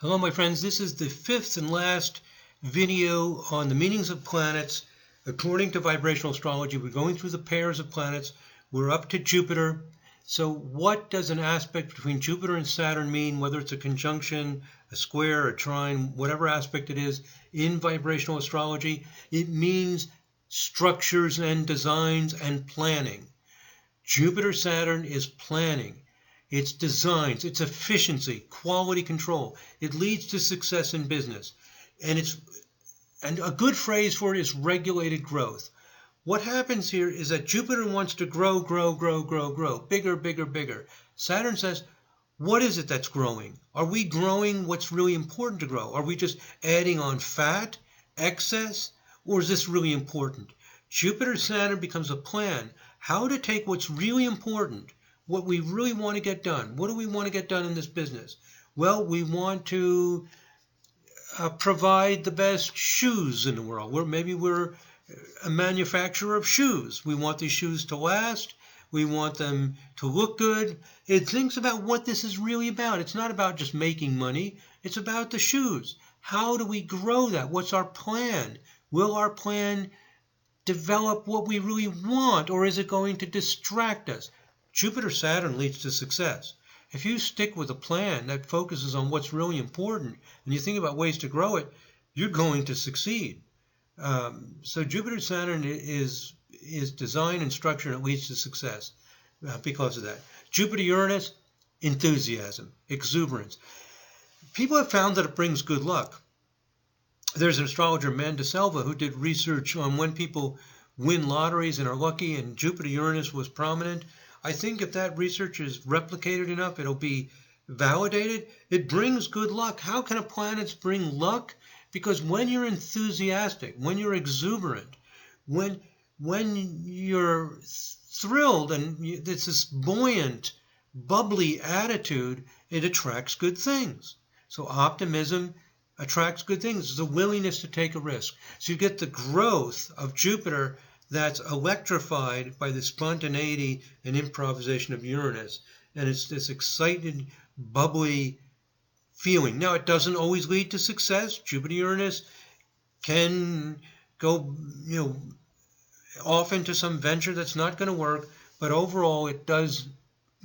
Hello my friends, this is the fifth and last video on the meanings of planets. According to vibrational astrology, we're going through the pairs of planets. We're up to Jupiter. So what does an aspect between Jupiter and Saturn mean, whether it's a conjunction, a square, a trine, whatever aspect it is in vibrational astrology? It means structures and designs and planning. Jupiter-Saturn is planning. It's designs, it's efficiency, quality control. It leads to success in business. And a good phrase for it is regulated growth. What happens here is that Jupiter wants to grow, bigger, bigger, bigger. Saturn says, what is it that's growing? Are we growing what's really important to grow? Are we just adding on fat, excess, or is this really important? Jupiter-Saturn becomes a plan. How to take what's really important, what we really want to get done. What do we want to get done in this business? Well, we want to provide the best shoes in the world. Maybe we're a manufacturer of shoes. We want these shoes to last. We want them to look good. It thinks about what this is really about. It's not about just making money. It's about the shoes. How do we grow that? What's our plan? Will our plan develop what we really want, or is it going to distract us? Jupiter-Saturn leads to success. If you stick with a plan that focuses on what's really important and you think about ways to grow it, you're going to succeed. So Jupiter-Saturn is design and structure, and it leads to success because of that. Jupiter-Uranus, enthusiasm, exuberance. People have found that it brings good luck. There's an astrologer, Amanda Selva, who did research on when people win lotteries and are lucky, and Jupiter-Uranus was prominent. I think if that research is replicated enough, it'll be validated. It brings good luck. How can a planet bring luck? Because when you're enthusiastic, when you're exuberant, when you're thrilled and it's this buoyant, bubbly attitude, it attracts good things. So optimism attracts good things. It's a willingness to take a risk. So you get the growth of Jupiter that's electrified by the spontaneity and improvisation of Uranus. And it's this excited, bubbly feeling. Now, it doesn't always lead to success. Jupiter-Uranus can go, off into some venture that's not going to work, but overall it does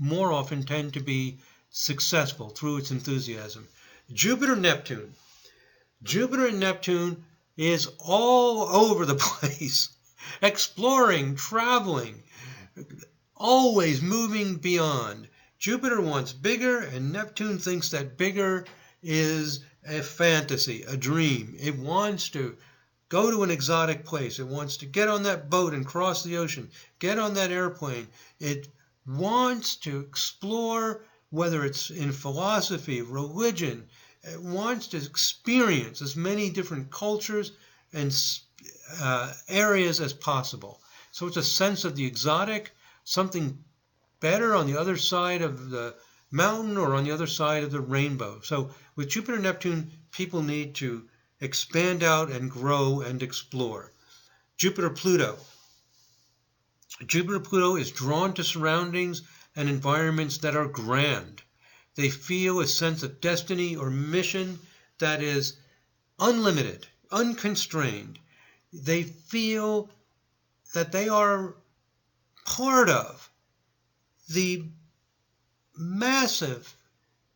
more often tend to be successful through its enthusiasm. Jupiter-Neptune. Jupiter and Neptune is all over the place. Exploring, traveling, always moving beyond. Jupiter wants bigger, and Neptune thinks that bigger is a fantasy, a dream. It wants to go to an exotic place. It wants to get on that boat and cross the ocean, get on that airplane. It wants to explore, whether it's in philosophy, religion. It wants to experience as many different cultures and areas as possible. So it's a sense of the exotic, something better on the other side of the mountain or on the other side of the rainbow. So with Jupiter and Neptune, people need to expand out and grow and explore. Jupiter-Pluto. Jupiter-Pluto is drawn to surroundings and environments that are grand. They feel a sense of destiny or mission that is unlimited, unconstrained. They feel that they are part of the massive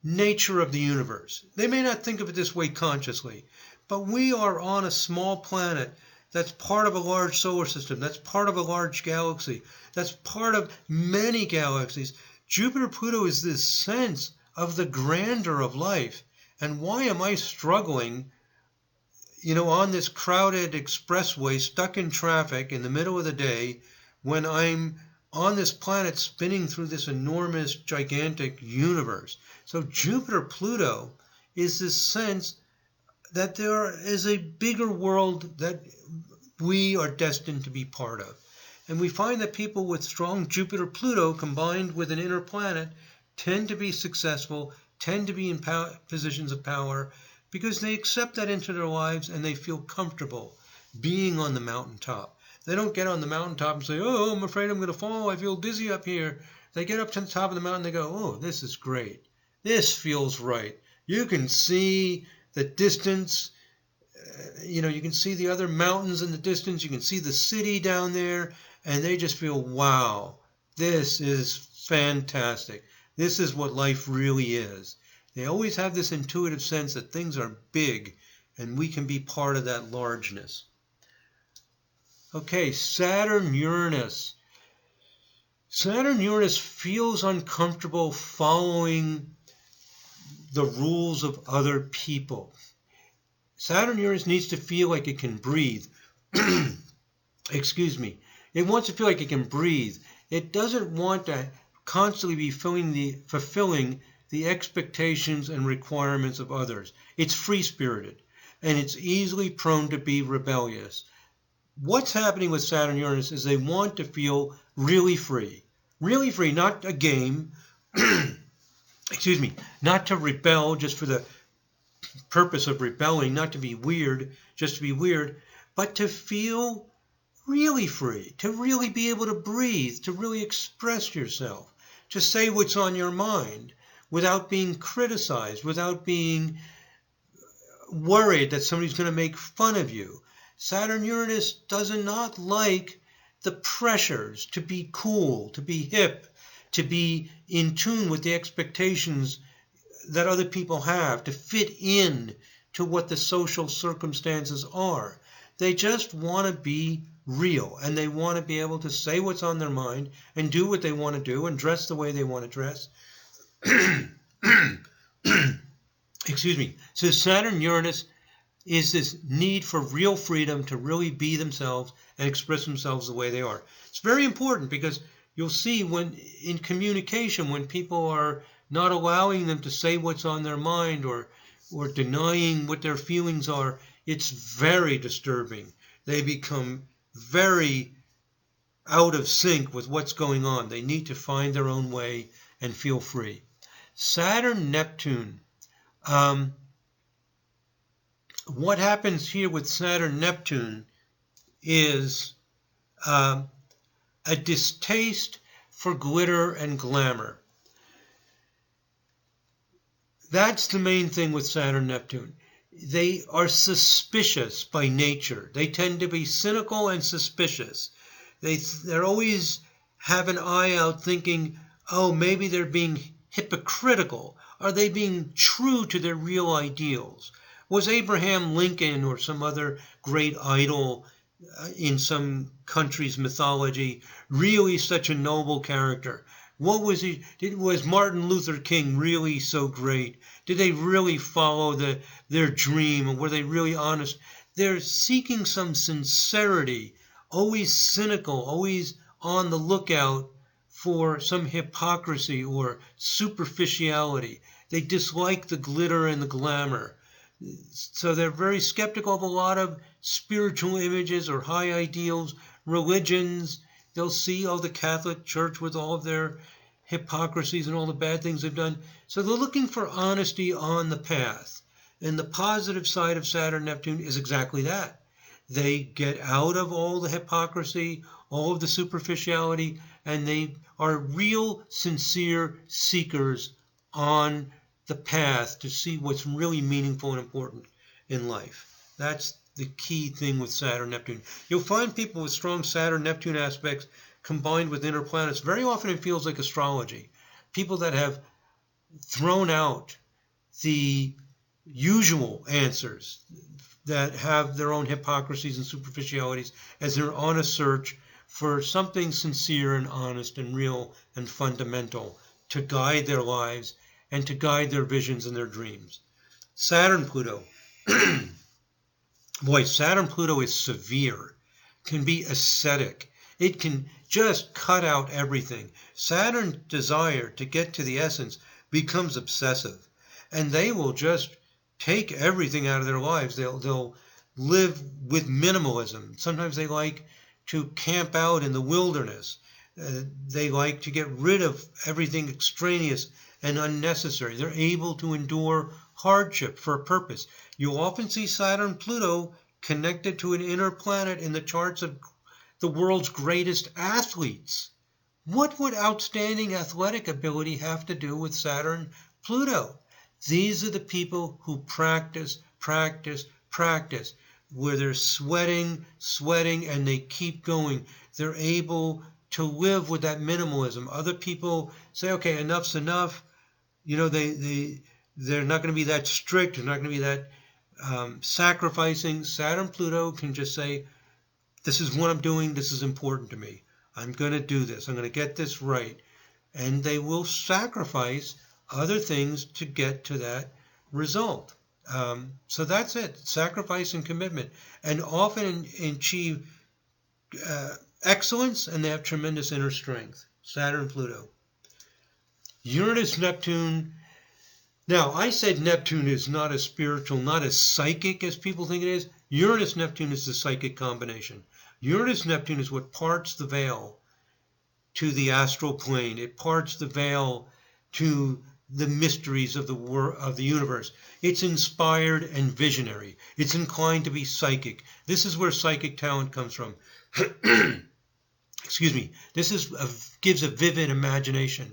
nature of the universe. They may not think of it this way consciously, but we are on a small planet that's part of a large solar system, that's part of a large galaxy, that's part of many galaxies. Jupiter-Pluto is this sense of the grandeur of life. And why am I struggling on this crowded expressway, stuck in traffic in the middle of the day, when I'm on this planet spinning through this enormous, gigantic universe? So Jupiter-Pluto is this sense that there is a bigger world that we are destined to be part of. And we find that people with strong Jupiter-Pluto combined with an inner planet tend to be successful, tend to be in positions of power, because they accept that into their lives and they feel comfortable being on the mountaintop. They don't get on the mountaintop and say, oh, I'm afraid I'm going to fall. I feel dizzy up here. They get up to the top of the mountain and they go, oh, this is great. This feels right. You can see the distance. You can see the other mountains in the distance. You can see the city down there, and they just feel, wow, this is fantastic. This is what life really is. They always have this intuitive sense that things are big, and we can be part of that largeness. Okay, Saturn, Uranus. Saturn, Uranus feels uncomfortable following the rules of other people. Saturn, Uranus needs to feel like it can breathe. Excuse me. It wants to feel like it can breathe. It doesn't want to constantly be fulfilling the expectations and requirements of others. It's free-spirited, and it's easily prone to be rebellious. What's happening with Saturn and Uranus is they want to feel really free. Really free, not a game. Excuse me. Not to rebel just for the purpose of rebelling, not to be weird, just to be weird, but to feel really free, to really be able to breathe, to really express yourself, to say what's on your mind without being criticized, without being worried that somebody's going to make fun of you. Saturn Uranus does not like the pressures to be cool, to be hip, to be in tune with the expectations that other people have, to fit in to what the social circumstances are. They just want to be real, and they want to be able to say what's on their mind and do what they want to do and dress the way they want to dress. Excuse me. So Saturn Uranus is this need for real freedom to really be themselves and express themselves the way they are. It's very important because you'll see when in communication, when people are not allowing them to say what's on their mind or denying what their feelings are, it's very disturbing. They become very out of sync with what's going on. They need to find their own way and feel free. Saturn, Neptune. What happens here with Saturn, Neptune is a distaste for glitter and glamour. That's the main thing with Saturn, Neptune. They are suspicious by nature. They tend to be cynical and suspicious. They're always have an eye out thinking, oh, maybe they're being hypocritical. Are they being true to their real ideals? Was Abraham Lincoln or some other great idol in some country's mythology really such a noble character? What was he? Was Martin Luther King really so great? Did they really follow their dream? And were they really honest? They're seeking some sincerity, always cynical, always on the lookout for some hypocrisy or superficiality. They dislike the glitter and the glamour. So they're very skeptical of a lot of spiritual images or high ideals, religions. They'll see, the Catholic Church with all of their hypocrisies and all the bad things they've done. So they're looking for honesty on the path. And the positive side of Saturn Neptune is exactly that. They get out of all the hypocrisy, all of the superficiality, and they are real, sincere seekers on the path to see what's really meaningful and important in life. That's the key thing with Saturn Neptune. You'll find people with strong Saturn Neptune aspects combined with inner planets. Very often it feels like astrology. People that have thrown out the usual answers, that have their own hypocrisies and superficialities, as they're on a search for something sincere and honest and real and fundamental to guide their lives and to guide their visions and their dreams. Saturn, Pluto. Boy, Saturn, Pluto is severe, can be ascetic. It can just cut out everything. Saturn's desire to get to the essence becomes obsessive, and they will just take everything out of their lives. They'll live with minimalism. Sometimes they like to camp out in the wilderness. They like to get rid of everything extraneous and unnecessary. They're able to endure hardship for a purpose. You'll often see Saturn Pluto connected to an inner planet in the charts of the world's greatest athletes. What would outstanding athletic ability have to do with Saturn Pluto? These are the people who practice, where they're sweating, and they keep going. They're able to live with that minimalism. Other people say, okay, enough's enough. They're not going to be that strict. They're not going to be that sacrificing. Saturn Pluto can just say, this is what I'm doing. This is important to me. I'm going to do this. I'm going to get this right. And they will sacrifice other things to get to that result. So that's it. Sacrifice and commitment. And often achieve excellence, and they have tremendous inner strength. Saturn and Pluto. Uranus, Neptune. Now, I said Neptune is not as spiritual, not as psychic as people think it is. Uranus, Neptune is the psychic combination. Uranus, Neptune is what parts the veil to the astral plane. It parts the veil to the mysteries of the universe. It's inspired and visionary. It's inclined to be psychic. This is where psychic talent comes from. Excuse me. This gives a vivid imagination.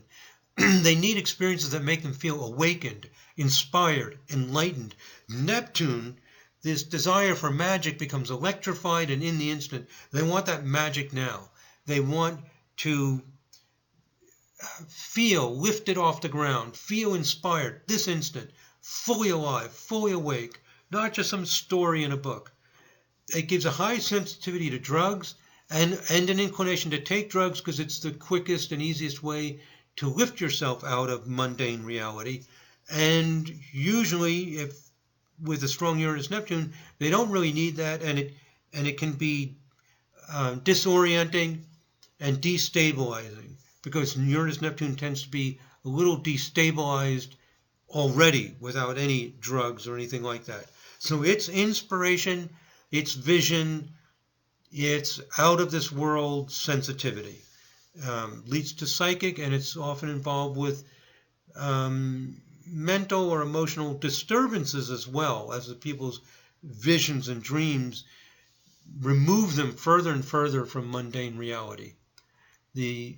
They need experiences that make them feel awakened, inspired, enlightened. Neptune, this desire for magic, becomes electrified and in the instant. They want that magic now. They want to feel lifted off the ground, feel inspired this instant, fully alive, fully awake, not just some story in a book. It gives a high sensitivity to drugs and an inclination to take drugs because it's the quickest and easiest way to lift yourself out of mundane reality. And usually, if with a strong Uranus Neptune, they don't really need that, and it can be disorienting and destabilizing, because Uranus Neptune tends to be a little destabilized already without any drugs or anything like that. So it's inspiration, it's vision, it's out of this world sensitivity. Leads to psychic, and it's often involved with mental or emotional disturbances as well, as the people's visions and dreams remove them further and further from mundane reality. The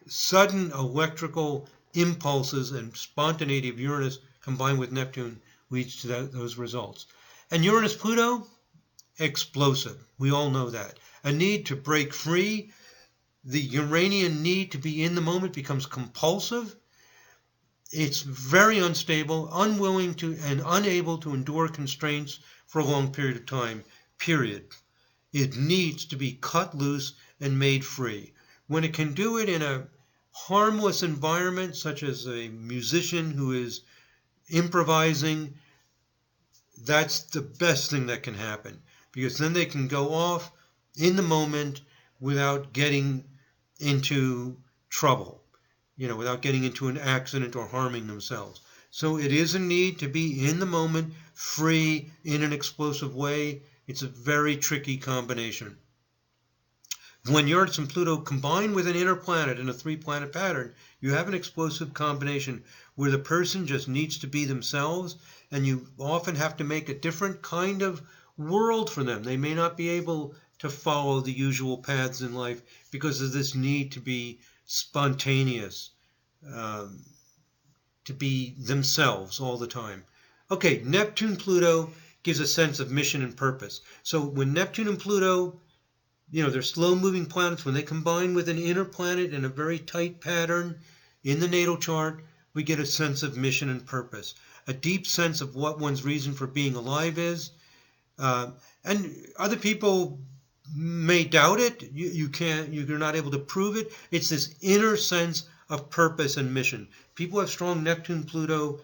sudden electrical impulses and spontaneity of Uranus combined with Neptune leads to those results. And Uranus-Pluto, explosive. We all know that. A need to break free. The Uranian need to be in the moment becomes compulsive. It's very unstable, unwilling to and unable to endure constraints for a long period of time, period. It needs to be cut loose and made free. When it can do it in a harmless environment, such as a musician who is improvising, that's the best thing that can happen, because then they can go off in the moment without getting into trouble, without getting into an accident or harming themselves. So it is a need to be in the moment, free, in an explosive way. It's a very tricky combination. When Uranus and Pluto combine with an inner planet in a 3-planet pattern, you have an explosive combination where the person just needs to be themselves, and you often have to make a different kind of world for them. They may not be able to follow the usual paths in life because of this need to be spontaneous, to be themselves all the time. Okay, Neptune-Pluto gives a sense of mission and purpose. So when Neptune and Pluto, they're slow-moving planets, when they combine with an inner planet in a very tight pattern in the natal chart, we get a sense of mission and purpose, a deep sense of what one's reason for being alive is. And other people may doubt it. You're not able to prove it. It's this inner sense of purpose and mission. People have strong Neptune-Pluto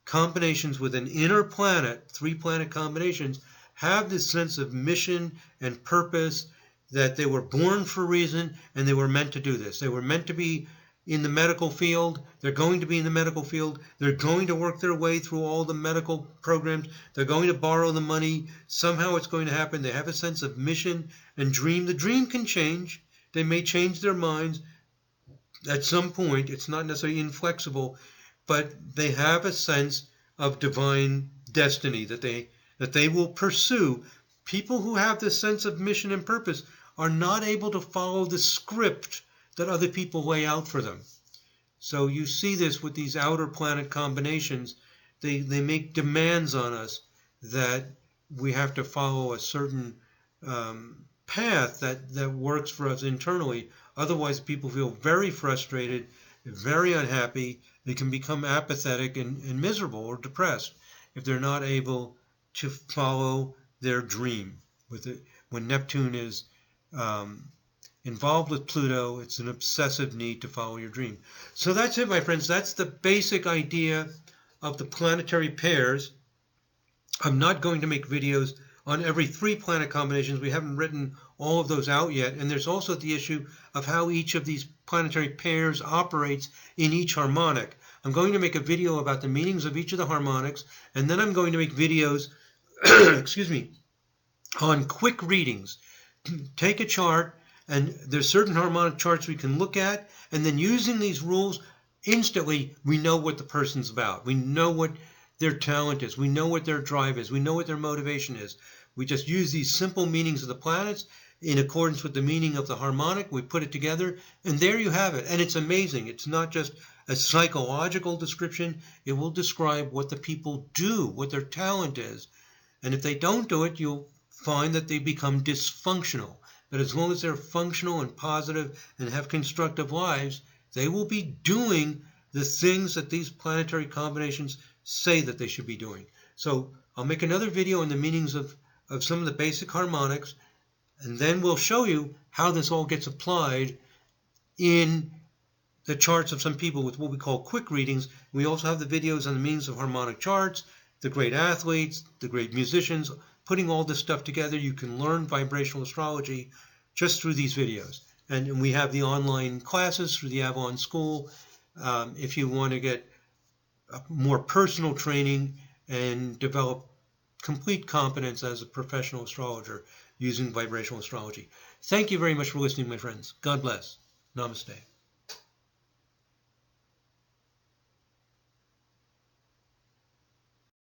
combinations with an inner planet, 3-planet combinations, have this sense of mission and purpose, that they were born for a reason and they were meant to do this. They were meant to be in the medical field. They're going to be in the medical field. They're going to work their way through all the medical programs. They're going to borrow the money. Somehow it's going to happen. They have a sense of mission and dream. The dream can change. They may change their minds at some point. It's not necessarily inflexible, but they have a sense of divine destiny that they will pursue. People who have this sense of mission and purpose are not able to follow the script that other people lay out for them. So you see this with these outer planet combinations. they make demands on us that we have to follow a certain path that works for us internally. Otherwise, people feel very frustrated, very unhappy. They can become apathetic and miserable or depressed if they're not able to follow their dream. When Neptune is involved with Pluto, it's an obsessive need to follow your dream. So that's it, my friends. That's the basic idea of the planetary pairs. I'm not going to make videos on every 3 planet combinations. We haven't written all of those out yet. And there's also the issue of how each of these planetary pairs operates in each harmonic. I'm going to make a video about the meanings of each of the harmonics, and then I'm going to make videos excuse me, on quick readings. Take a chart, and there's certain harmonic charts we can look at, and then using these rules, instantly we know what the person's about. We know what their talent is. We know what their drive is. We know what their motivation is. We just use these simple meanings of the planets in accordance with the meaning of the harmonic. We put it together, and there you have it. And it's amazing. It's not just a psychological description. It will describe what the people do, what their talent is. And if they don't do it, you'll find that they become dysfunctional. But as long as they're functional and positive and have constructive lives, they will be doing the things that these planetary combinations say that they should be doing. So I'll make another video on the meanings of some of the basic harmonics, and then we'll show you how this all gets applied in the charts of some people with what we call quick readings. We also have the videos on the meanings of harmonic charts, the great athletes, the great musicians. Putting all this stuff together, you can learn vibrational astrology just through these videos. And we have the online classes through the Avalon School. If you want to get more personal training and develop complete competence as a professional astrologer using vibrational astrology. Thank you very much for listening, my friends. God bless. Namaste.